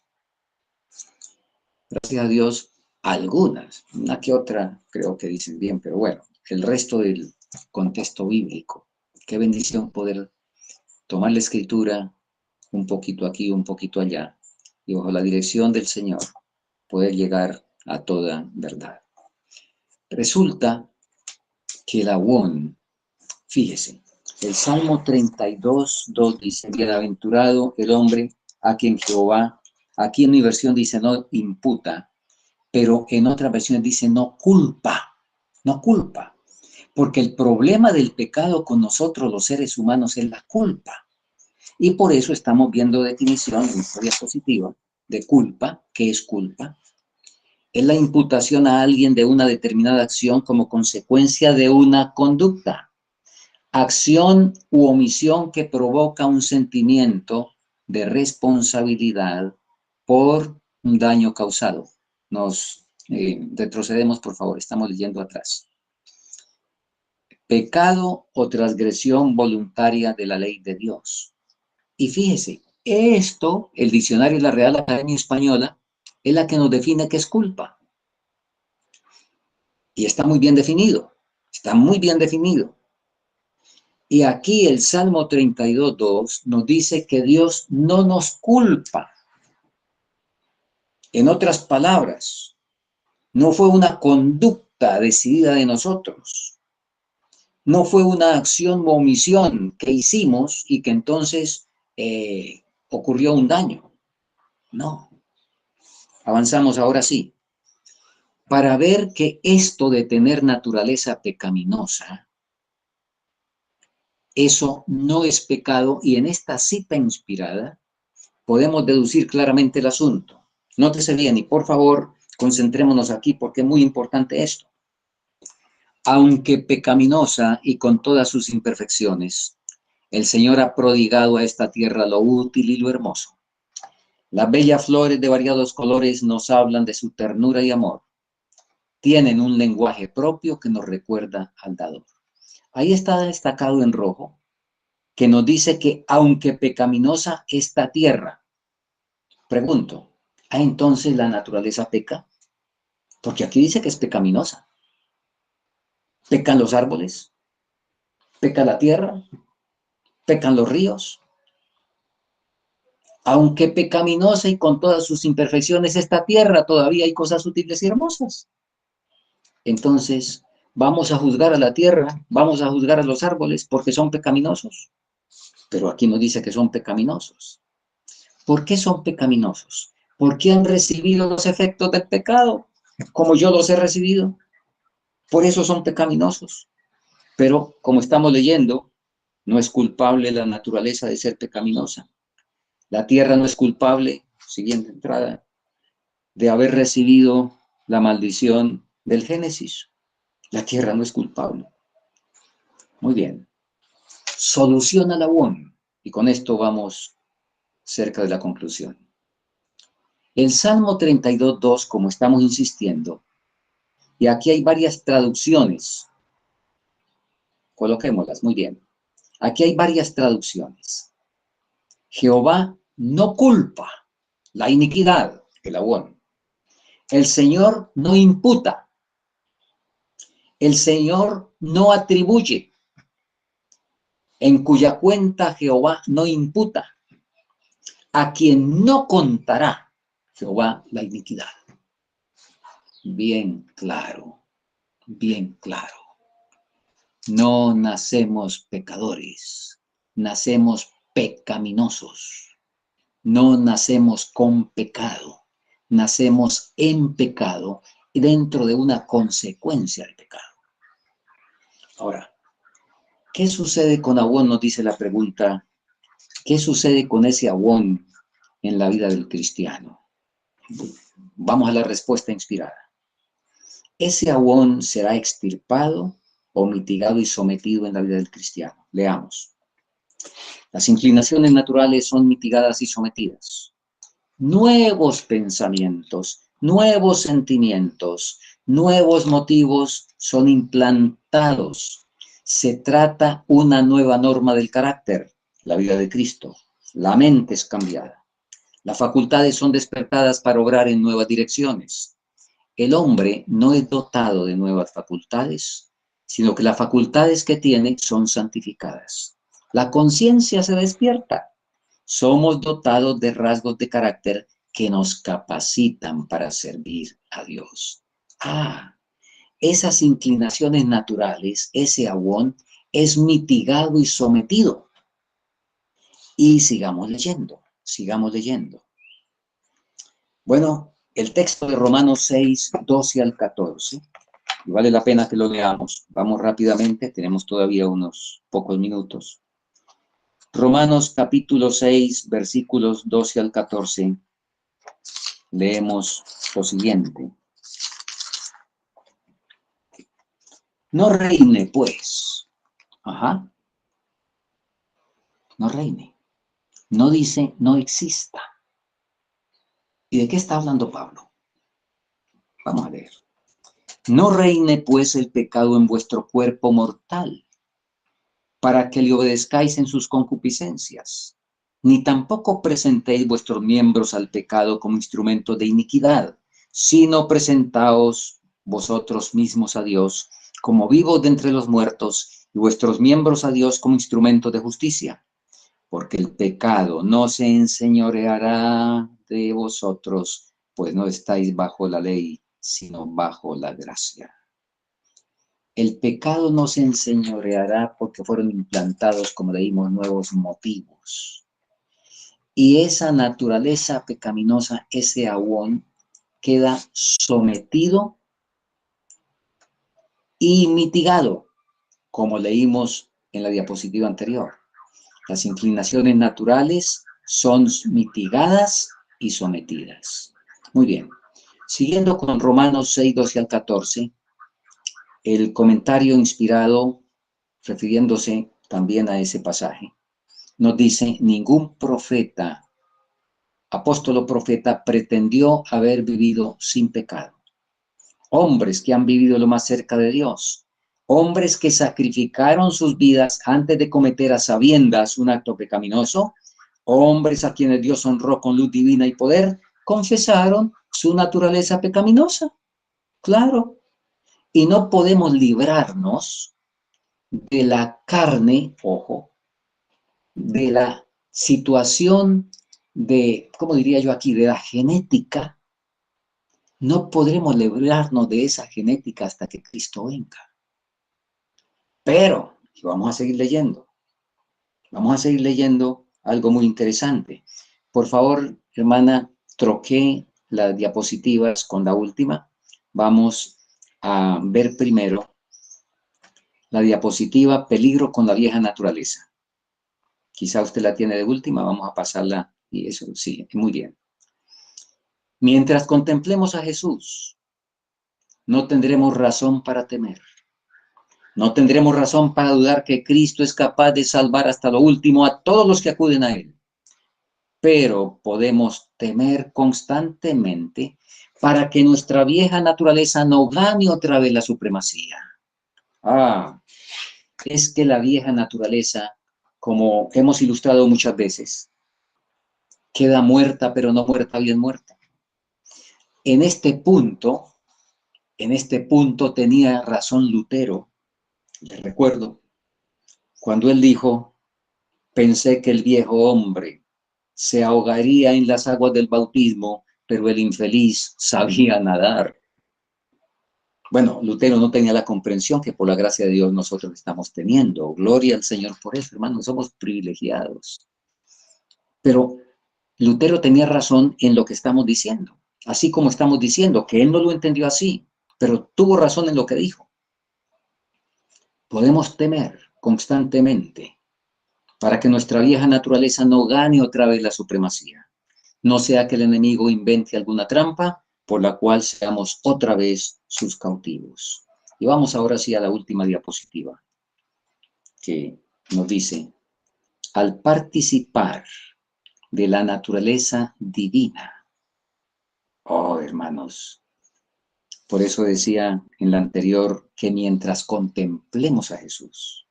Gracias a Dios, algunas, una que otra creo que dicen bien, pero bueno, el resto del contexto bíblico. Qué bendición poder tomar la escritura un poquito aquí, un poquito allá, y bajo la dirección del Señor poder llegar a toda verdad. Resulta que el abón, fíjese, el Salmo 32:2 dice, bienaventurado el hombre a quien Jehová, aquí en mi versión dice no imputa, pero en otras versiones dice no culpa, porque el problema del pecado con nosotros los seres humanos es la culpa. Y por eso estamos viendo definición en esta diapositiva de culpa. ¿Qué es culpa? Es la imputación a alguien de una determinada acción como consecuencia de una conducta. Acción u omisión que provoca un sentimiento de responsabilidad por un daño causado. Nos retrocedemos, por favor, estamos leyendo atrás. Pecado o transgresión voluntaria de la ley de Dios. Y fíjese, esto, el diccionario de la Real Academia Española, es la que nos define qué es culpa. Y está muy bien definido, está muy bien definido. Y aquí el Salmo 32:2 nos dice que Dios no nos culpa. En otras palabras, no fue una conducta decidida de nosotros. No fue una acción o omisión que hicimos y que entonces ocurrió un daño. No. Avanzamos ahora sí. Para ver que esto de tener naturaleza pecaminosa Eso no es pecado y en esta cita inspirada podemos deducir claramente el asunto. Nótese bien y por favor concentrémonos aquí porque es muy importante esto. Aunque pecaminosa y con todas sus imperfecciones, el Señor ha prodigado a esta tierra lo útil y lo hermoso. Las bellas flores de variados colores nos hablan de su ternura y amor. Tienen un lenguaje propio que nos recuerda al dador. Ahí está destacado en rojo, que nos dice que aunque pecaminosa esta tierra, pregunto, ¿ah, entonces la naturaleza peca? Porque aquí dice que es pecaminosa. ¿Pecan los árboles? ¿Peca la tierra? ¿Pecan los ríos? Aunque pecaminosa y con todas sus imperfecciones esta tierra, todavía hay cosas útiles y hermosas. Entonces, ¿vamos a juzgar a la tierra? ¿Vamos a juzgar a los árboles porque son pecaminosos? Pero aquí nos dice que son pecaminosos. ¿Por qué son pecaminosos? Porque han recibido los efectos del pecado, como yo los he recibido. Por eso son pecaminosos. Pero, como estamos leyendo, no es culpable la naturaleza de ser pecaminosa. La tierra no es culpable, siguiente entrada, de haber recibido la maldición del Génesis. La tierra no es culpable. Muy bien. Soluciona la UON. Y con esto vamos cerca de la conclusión. El Salmo 32:2, como estamos insistiendo, y aquí hay varias traducciones. Coloquémoslas, muy bien. Aquí hay varias traducciones. Jehová no culpa la iniquidad, el UON. El Señor no imputa. El Señor no atribuye. En cuya cuenta Jehová no imputa. A quien no contará Jehová la iniquidad. Bien claro, bien claro. No nacemos pecadores, nacemos pecaminosos. No nacemos con pecado, nacemos en pecado y dentro de una consecuencia del pecado. Ahora, ¿qué sucede con Abón? Nos dice la pregunta. ¿Qué sucede con ese Abón en la vida del cristiano? Vamos a la respuesta inspirada. Ese Abón será extirpado o mitigado y sometido en la vida del cristiano. Leamos. Las inclinaciones naturales son mitigadas y sometidas. Nuevos pensamientos, nuevos sentimientos, nuevos motivos son implantados. Se trata una nueva norma del carácter, la vida de Cristo. La mente es cambiada. Las facultades son despertadas para obrar en nuevas direcciones. El hombre no es dotado de nuevas facultades, sino que las facultades que tiene son santificadas. La conciencia se despierta. Somos dotados de rasgos de carácter que nos capacitan para servir a Dios. Esas inclinaciones naturales, ese Abón, es mitigado y sometido. Y sigamos leyendo, sigamos leyendo. Bueno, el texto de Romanos 6, 12 al 14, y vale la pena que lo leamos. Vamos rápidamente, tenemos todavía unos pocos minutos. Romanos capítulo 6, versículos 12 al 14, leemos lo siguiente. No reine, pues. No reine. No dice no exista. ¿Y de qué está hablando Pablo? Vamos a leer. No reine, pues, el pecado en vuestro cuerpo mortal, para que le obedezcáis en sus concupiscencias, ni tampoco presentéis vuestros miembros al pecado como instrumento de iniquidad, sino presentaos vosotros mismos a Dios como vivos de entre los muertos y vuestros miembros a Dios como instrumento de justicia, porque el pecado no se enseñoreará de vosotros, pues no estáis bajo la ley, sino bajo la gracia. El pecado no se enseñoreará porque fueron implantados, como leímos, nuevos motivos. Y esa naturaleza pecaminosa, ese Abón, queda sometido y mitigado, como leímos en la diapositiva anterior. Las inclinaciones naturales son mitigadas y sometidas. Muy bien. Siguiendo con Romanos 6, 12 al 14, el comentario inspirado, refiriéndose también a ese pasaje, nos dice: ningún profeta, apóstol o profeta, pretendió haber vivido sin pecado. Hombres que han vivido lo más cerca de Dios, hombres que sacrificaron sus vidas antes de cometer a sabiendas un acto pecaminoso, hombres a quienes Dios honró con luz divina y poder, confesaron su naturaleza pecaminosa. Claro. Y no podemos librarnos de la carne, ojo, de la situación de, ¿cómo diría yo aquí?, de la genética. No podremos librarnos de esa genética hasta que Cristo venga. Pero, vamos a seguir leyendo. Vamos a seguir leyendo algo muy interesante. Por favor, hermana, troqué las diapositivas con la última. Vamos a ver primero la diapositiva Peligro con la vieja naturaleza. Quizá usted la tiene de última, vamos a pasarla, y eso sí, muy bien. Mientras contemplemos a Jesús, no tendremos razón para temer. No tendremos razón para dudar que Cristo es capaz de salvar hasta lo último a todos los que acuden a Él. Pero podemos temer constantemente para que nuestra vieja naturaleza no gane otra vez la supremacía. Es que la vieja naturaleza, como hemos ilustrado muchas veces, queda muerta, pero no muerta bien muerta. En este punto tenía razón Lutero. Les recuerdo, cuando él dijo: pensé que el viejo hombre se ahogaría en las aguas del bautismo, pero el infeliz sabía nadar. Bueno, Lutero no tenía la comprensión que por la gracia de Dios nosotros estamos teniendo. Gloria al Señor por eso, hermanos, somos privilegiados. Pero Lutero tenía razón en lo que estamos diciendo, así como estamos diciendo que él no lo entendió así, pero tuvo razón en lo que dijo. Podemos temer constantemente para que nuestra vieja naturaleza no gane otra vez la supremacía. No sea que el enemigo invente alguna trampa por la cual seamos otra vez sus cautivos. Y vamos ahora sí a la última diapositiva, que nos dice: al participar de la naturaleza divina. Oh, hermanos, por eso decía en la anterior que mientras contemplemos a Jesús,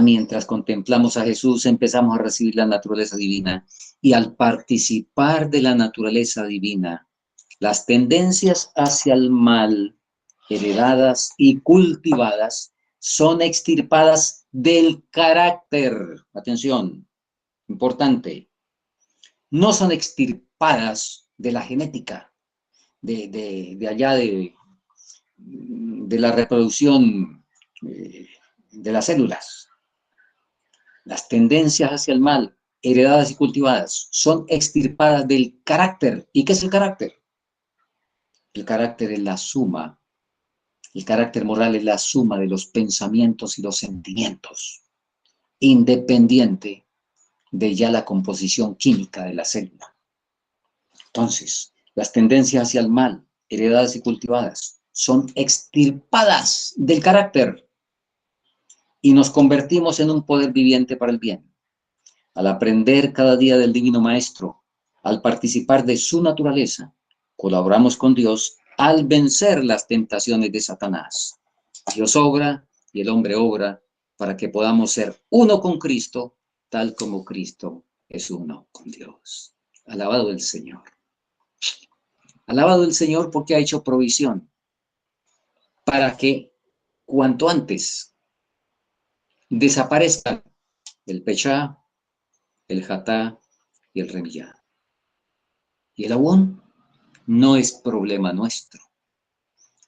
mientras contemplamos a Jesús empezamos a recibir la naturaleza divina, y al participar de la naturaleza divina, las tendencias hacia el mal, heredadas y cultivadas, son extirpadas del carácter. Atención, importante. No son extirpadas de la genética, de allá de la reproducción de las células. Las tendencias hacia el mal, heredadas y cultivadas, son extirpadas del carácter. ¿Y qué es el carácter? El carácter es la suma, el carácter moral es la suma de los pensamientos y los sentimientos, independiente de ya la composición química de la célula. Entonces, las tendencias hacia el mal, heredadas y cultivadas, son extirpadas del carácter y nos convertimos en un poder viviente para el bien. Al aprender cada día del Divino Maestro, al participar de su naturaleza, colaboramos con Dios al vencer las tentaciones de Satanás. Dios obra y el hombre obra para que podamos ser uno con Cristo, tal como Cristo es uno con Dios. Alabado el Señor. Alabado el Señor porque ha hecho provisión para que cuanto antes desaparezcan el Pechá, el Jatá y el Remillá. Y el Abón no es problema nuestro.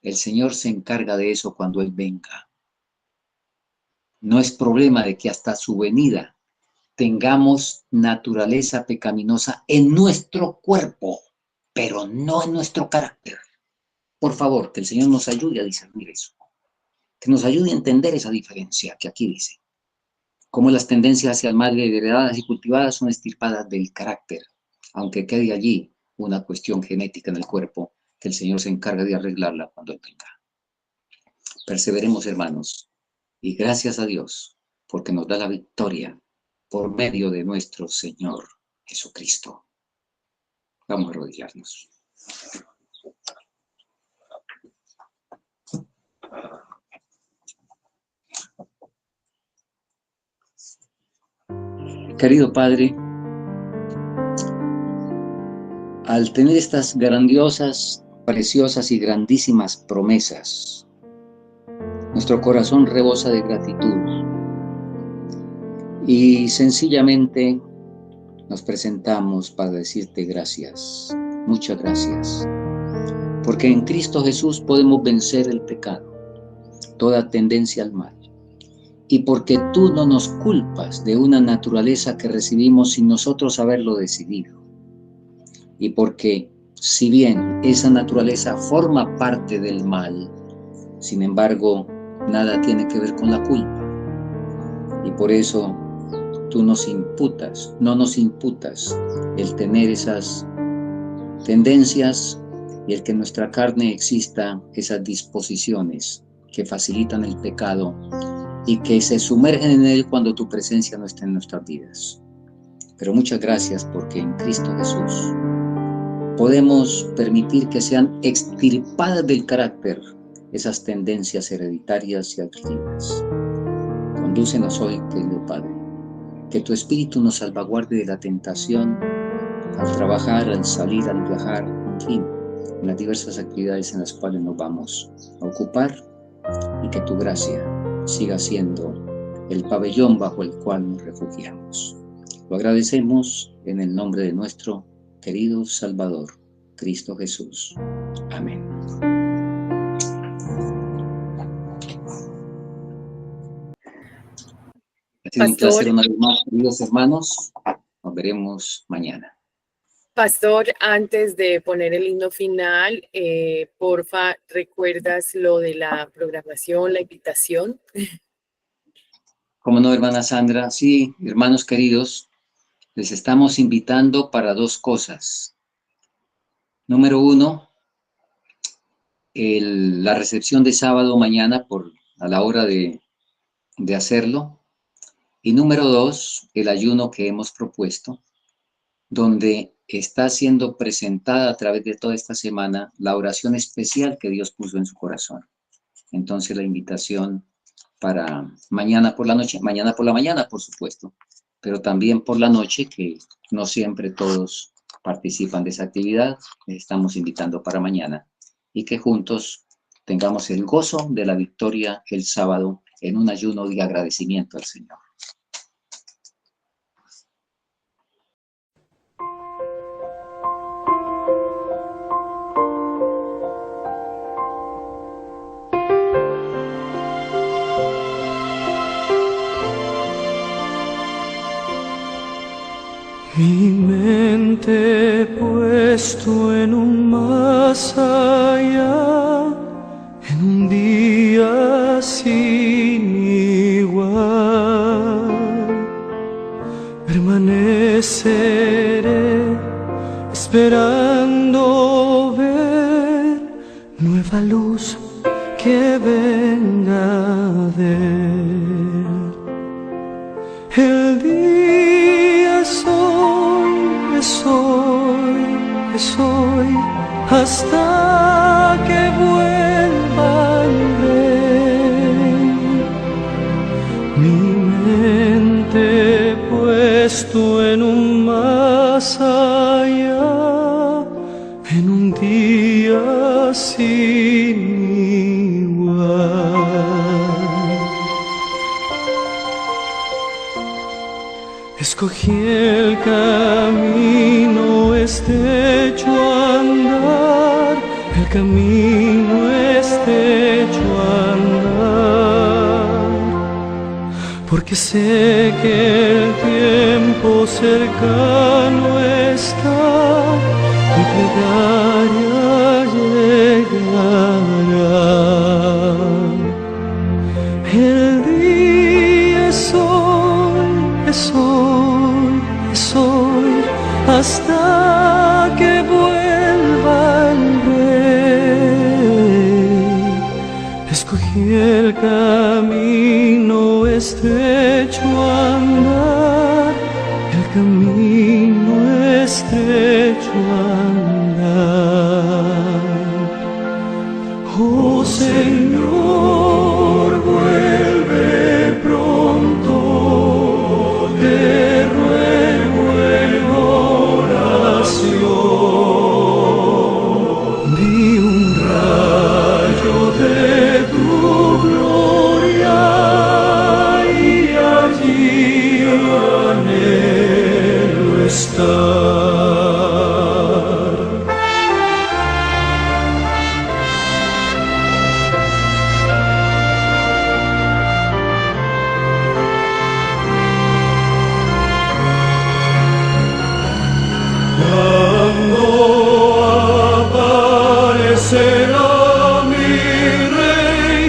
El Señor se encarga de eso cuando Él venga. No es problema de que hasta su venida tengamos naturaleza pecaminosa en nuestro cuerpo, pero no en nuestro carácter. Por favor, que el Señor nos ayude a discernir eso. Que nos ayude a entender esa diferencia que aquí dice. Cómo las tendencias hacia el mal heredadas y cultivadas son estirpadas del carácter, aunque quede allí una cuestión genética en el cuerpo, que el Señor se encarga de arreglarla cuando Él venga. Perseveremos, hermanos, y gracias a Dios, porque nos da la victoria por medio de nuestro Señor Jesucristo. Vamos a arrodillarnos. Querido Padre, al tener estas grandiosas, preciosas y grandísimas promesas, nuestro corazón rebosa de gratitud y sencillamente nos presentamos para decirte gracias, muchas gracias, porque en Cristo Jesús podemos vencer el pecado, toda tendencia al mal, y porque tú no nos culpas de una naturaleza que recibimos sin nosotros haberlo decidido, y porque si bien esa naturaleza forma parte del mal, sin embargo, nada tiene que ver con la culpa, y por eso tú no nos imputas el tener esas tendencias y el que en nuestra carne exista esas disposiciones que facilitan el pecado y que se sumergen en él cuando tu presencia no está en nuestras vidas. Pero muchas gracias porque en Cristo Jesús podemos permitir que sean extirpadas del carácter esas tendencias hereditarias y adquiridas. Condúcenos hoy, querido Padre, que tu Espíritu nos salvaguarde de la tentación al trabajar, al salir, al viajar, en fin, en las diversas actividades en las cuales nos vamos a ocupar, y que tu gracia siga siendo el pabellón bajo el cual nos refugiamos. Lo agradecemos en el nombre de nuestro querido Salvador, Cristo Jesús. Amén. Ha sido un placer una vez más, queridos hermanos. Nos veremos mañana. Pastor, antes de poner el himno final, porfa, ¿recuerdas lo de la programación, la invitación? ¿Cómo no, hermana Sandra? Sí, hermanos queridos, les estamos invitando para dos cosas. Número uno, la recepción de sábado mañana a la hora de hacerlo. Y número dos, el ayuno que hemos propuesto, donde está siendo presentada a través de toda esta semana la oración especial que Dios puso en su corazón. Entonces la invitación para mañana por la noche, mañana por la mañana, por supuesto, pero también por la noche, que no siempre todos participan de esa actividad, les estamos invitando para mañana, y que juntos tengamos el gozo de la victoria el sábado en un ayuno de agradecimiento al Señor. Mi mente puesto en un más allá, en un día sin igual, permaneceré esperando ver nueva luz que venga de él. El día es hoy, hasta que vuelva el rey. Mi mente puesto en un más allá, en un día sin igual. Escogí el camino estrecho a andar, el camino estrecho a andar, porque sé que el tiempo cercano está, mi plegaria llegará. El día es hoy, hasta que vuelva el rey. Escogí el camino estrecho a andar, el camino estrecho a andar. Oh Señor, vuelve pronto, te ruego en oración. Vi un rayo de tu gloria y allí anhelo estar. Cuando aparecerá mi rey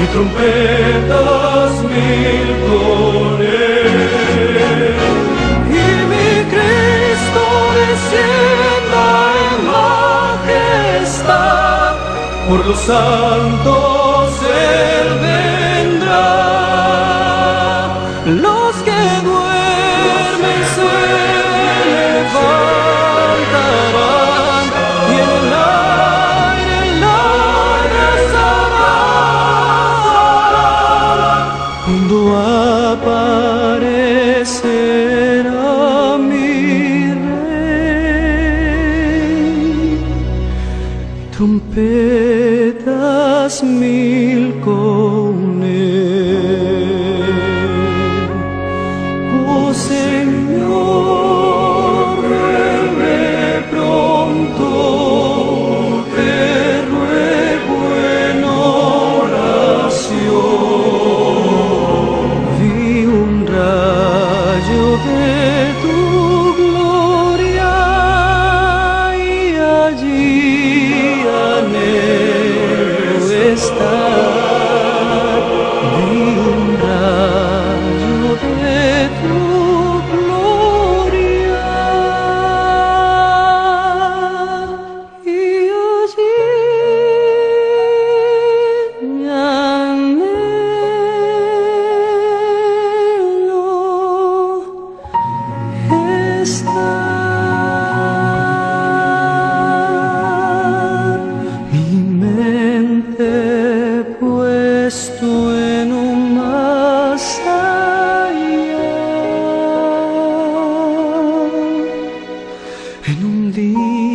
y trompetas mil con él, y mi Cristo descienda en majestad, por los santos él vendrá. Los que duermen se levantarán y en el aire la abrazarán. Cuando aparecerá mi rey, trompetas mil con él. Oh Señor, vuelve pronto, te ruego en oración. Vi un rayo de tu gloria y allí anhelo estar. Vi un rayo de tu gloria y allí anhelo estar. Mi mente puesto en un más allá, en un día